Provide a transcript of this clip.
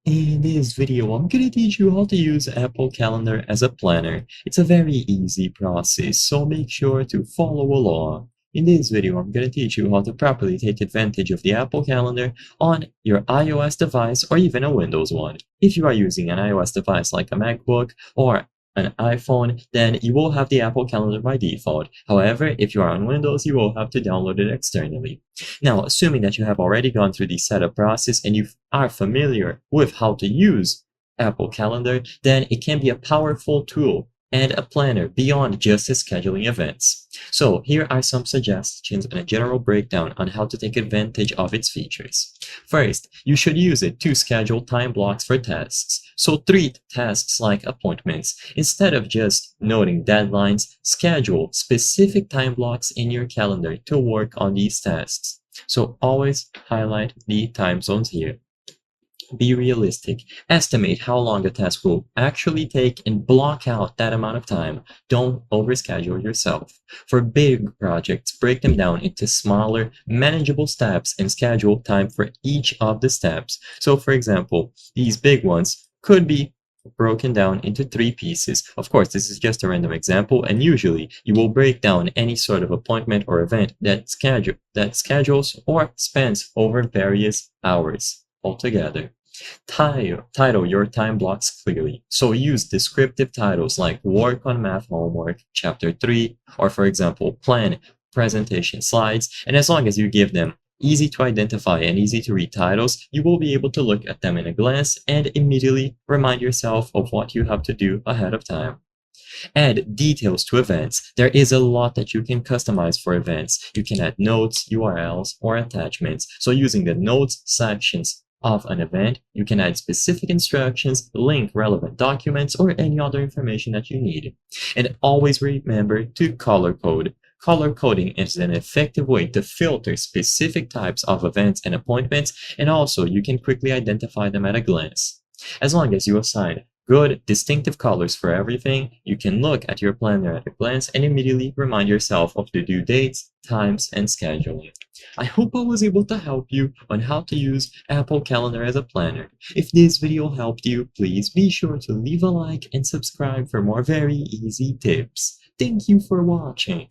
In this video, I'm gonna teach you how to use Apple Calendar as a planner. It's a very easy process, so make sure to follow along. In this video, I'm gonna teach you how to properly take advantage of the Apple Calendar on your iOS device or even a Windows one. If you are using an iOS device like a MacBook or an iPhone, then you will have the Apple Calendar by default. However, if you are on Windows, you will have to download it externally. Now, assuming that you have already gone through the setup process and you are familiar with how to use Apple Calendar, then it can be a powerful tool and a planner beyond just scheduling events. So here are some suggestions and a general breakdown on how to take advantage of its features. First, you should use it to schedule time blocks for tasks. So treat tasks like appointments. Instead of just noting deadlines, schedule specific time blocks in your calendar to work on these tasks. So always highlight the time zones here. Be realistic. Estimate how long a task will actually take and block out that amount of time. Don't overschedule yourself. For big projects, break them down into smaller, manageable steps and schedule time for each of the steps. So for example, these big ones could be broken down into 3 pieces. Of course, this is just a random example, and usually you will break down any sort of appointment or event that schedules or spans over various hours altogether. Title your time blocks clearly. So use descriptive titles like Work on Math Homework, Chapter 3, or for example, Plan, Presentation Slides. And as long as you give them easy to identify and easy to read titles, you will be able to look at them in a glance and immediately remind yourself of what you have to do ahead of time. Add details to events. There is a lot that you can customize for events. You can add notes, URLs, or attachments. So using the notes sections of an event, you can add specific instructions, link relevant documents, or any other information that you need. And always remember to color code. Color coding is an effective way to filter specific types of events and appointments, and also you can quickly identify them at a glance. As long as you assign good, distinctive colors for everything, you can look at your planner at a glance and immediately remind yourself of the due dates, times, and scheduling. I hope I was able to help you on how to use Apple Calendar as a planner. If this video helped you, please be sure to leave a like and subscribe for more very easy tips. Thank you for watching.